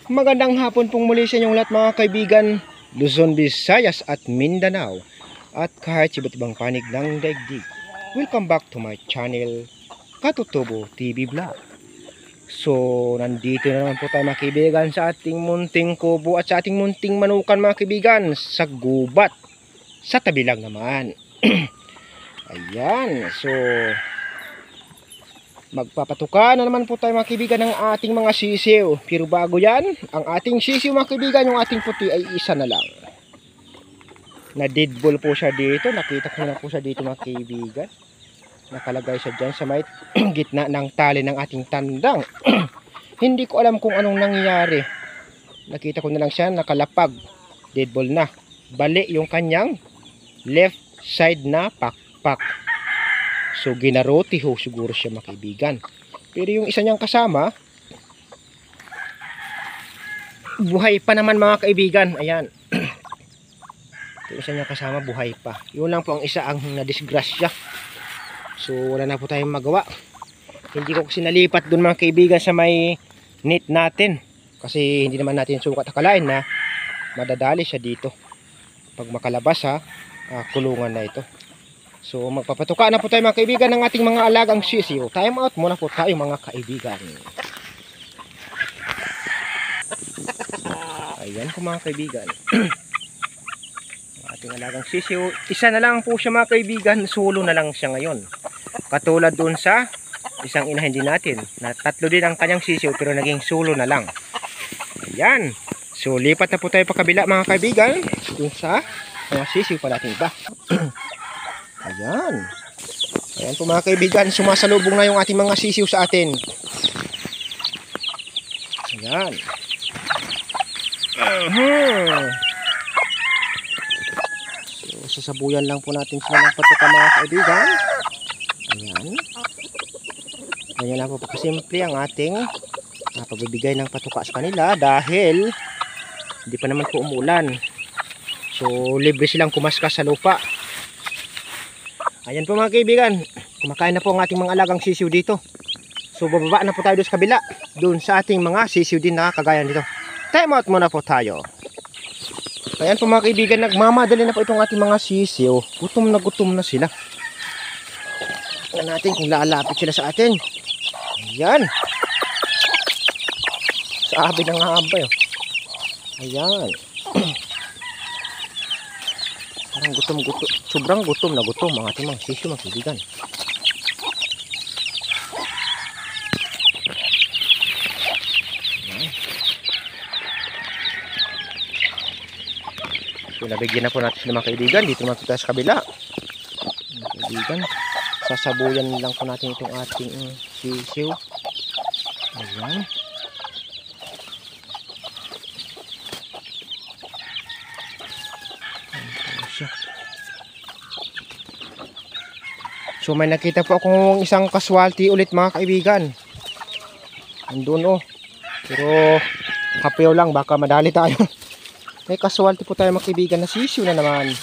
Magandang hapon pong muli sa inyong lahat mga kaibigan, Luzon, Visayas at Mindanao at kahit sa iba't ibang panig ng daigdig. Welcome back to my channel, Katutubo TV Vlog. So, nandito na naman po tayo mga kaibigan sa ating munting kubo at sa ating munting manukan mga kaibigan sa gubat. Sa tabi lang naman. Ayan, so magpapatuka na naman po tayo mga kaibigan ng ating mga sisiw. Pero bago yan, ang ating sisiw mga kaibigan, yung ating puti ay isa na lang. Na dead ball po siya dito. Nakita ko na po siya dito mga kaibigan. Nakalagay siya dyan sa may gitna ng tali ng ating tandang. Hindi ko alam kung anong nangyari. Nakita ko na lang siya nakalapag. Dead ball na. Bali yung kanyang left side na pakpak. So ginarote ho siguro siya mga kaibigan. Pero yung isa niyang kasama, buhay pa naman mga kaibigan. Ayan. Yung isa niyang kasama buhay pa. Yun lang po ang isa ang nadisgrasya. So wala na po tayong magawa. Hindi ko kasi nalipat dun mga kaibigan sa may net natin. Kasi hindi naman natin sukat akalain na madadali siya dito. Pag makalabas ha, kulungan na ito. So magpapatuka na po tayo mga kaibigan ng ating mga alagang sisiw. Time out muna po tayo mga kaibigan. Ayan po mga kaibigan. Ating alagang sisiw. Isa na lang po siya mga kaibigan. Solo na lang siya ngayon. Katulad dun sa isang inahin din natin. Na tatlo din ang kanyang sisiw pero naging solo na lang. Ayan. So lipat na po tayo pa kabila mga kaibigan. Dun sa mga sisiw pa natin iba. Ayan. Ayan po mga kaibigan, sumasalubong na yung ating mga sisiw sa atin. Ayan. So sasabuyan lang po natin sila ng patuka mga kaibigan. Ayan. Ayan lang po kasimple ang ating pagbibigay ng patuka sa kanila dahil hindi pa naman po umulan. So libre silang kumaskas sa lupa. Ayan po mga kaibigan, kumakain na po ang ating mga alagang sisiw dito. So bababa na po tayo doon sa kabila, doon sa ating mga sisiw din na kagaya nito. Time out muna po tayo. Ayan po mga kaibigan, nagmamadali na po itong ating mga sisiw. Gutom na sila. Tingnan natin kung lalapit sila sa atin. Ayan. Sabi ng habay. Ayan. Parang gutom, sobrang gutom ang ating mga sisiw mga kaibigan. So nabigyan na po natin sila mga kaibigan. Dito naman kita sa kabila mga kaibigan. Sasabuyan lang po natin itong ating sisiw. Ayan. So may nakita po akong isang casualty ulit mga kaibigan. Andun oh. Pero hapiyaw lang, baka madali tayo. May casualty po tayo mga kaibigan na sisiw na naman.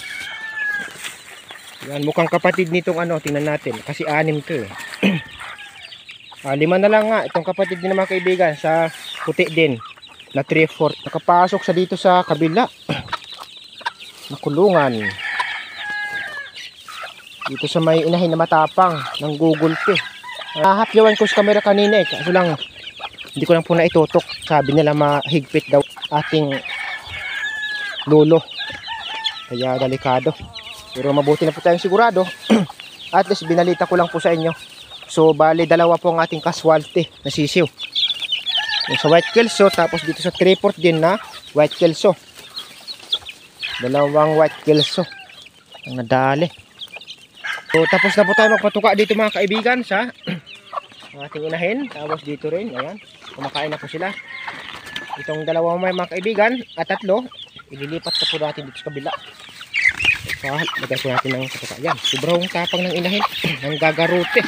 Yan, mukhang kapatid nitong ano, tingnan natin. Kasi 6 to eh. 5 na lang nga. Itong kapatid din mga kaibigan sa puti din. Na 3/4. Nakapasok sa dito sa kabila. Nakulungan. Dito sa may inahin na matapang ng Google Pay. Hapyawan ko sa camera kanina eh. Kaso lang, hindi ko lang po na itutok. Sabi nila mahigpit daw ating lolo. Kaya delikado. Pero mabuti na po tayong sigurado. At least binalita ko lang po sa inyo. So bali dalawa po ang ating casualty na sisiw. Yung sa White Kelso, tapos dito sa 3/4 din na White Kelso. Dalawang White Kelso ang nadali. So tapos na po tayo magpatuka dito mga kaibigan sa ating inahin. Tapos dito rin, ayan, kumakain na po sila. Itong dalawang may mga kaibigan at tatlo, ililipat na po natin dito sa kabila. So lagay po natin ng patuka. Yan, sobrang tapang ng inahin. Ang gagarote.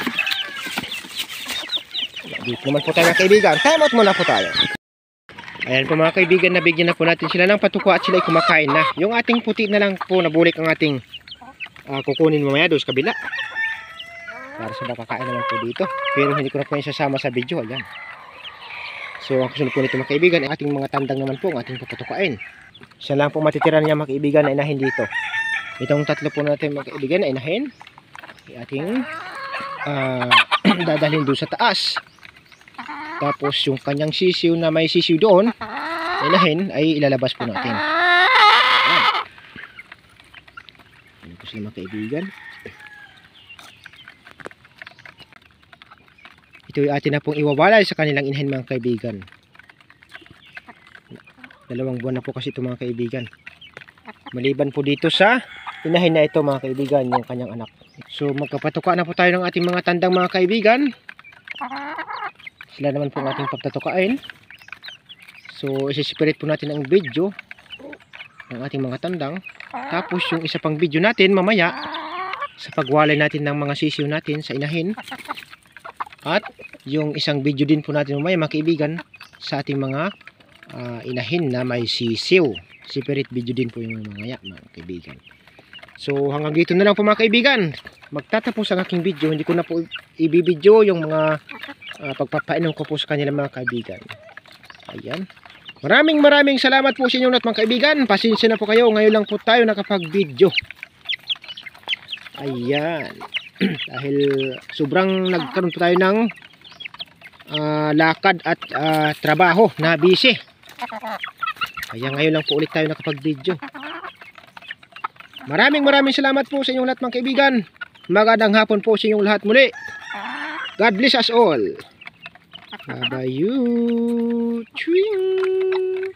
Dito naman po tayo mga kaibigan. Time out muna po tayo. Ayan po mga kaibigan, nabigyan na po natin sila ng patuka at sila ay kumakain na. Yung ating puti na lang po nabulik ang ating kukunin mamaya doon sa kabila. para sa makakain naman po dito. Pero hindi ko na po yung sasama sa video. Ayan. So ang kasunod po nito mga kaibigan ay ating mga tandang naman po ang ating papatukain. Siya lang po matitira niya mga kaibigan na inahin dito. Itong tatlo po natin mga kaibigan na inahin ay ating dadalhin doon sa taas. Tapos yung kanyang sisiw na may sisiw doon inahin ay ilalabas po natin. Ayan po sila mga kaibigan. Ito ay atin na pong iwawalay sa kanilang inahin mga kaibigan. 2 buwan na po kasi ito mga kaibigan. Maliban po dito sa inahin na ito mga kaibigan, yung kanyang anak. So magkapatuka na po tayo ng ating mga tandang mga kaibigan. Sila naman po ang ating pagtatukain. So isispirit po natin ang video ng ating mga tandang. Tapos yung isa pang video natin mamaya sa pagwalay natin ng mga sisiw natin sa inahin. At yung isang video din po natin mamaya mga kaibigan sa ating mga inahin na may sisiw. Separate video din po yung mamaya mga kaibigan. So hanggang dito na lang po mga kaibigan. Magtatapos ang aking video. Hindi ko na po ibibideo yung mga pagpapainom ko po sa kanila mga kaibigan. Ayan. Maraming salamat po sa inyo lahat mga kaibigan. Pasensya na po kayo. Ngayon lang po tayo nakapag-video. Ayan. Dahil sobrang nagkaroon po tayo ng lakad at trabaho na busy. Kaya ngayon lang po ulit tayo nakapag-video. Maraming salamat po sa inyong lahat mga kaibigan. Magandang hapon po sa inyong lahat muli. God bless us all. Bye-bye you. Chewing.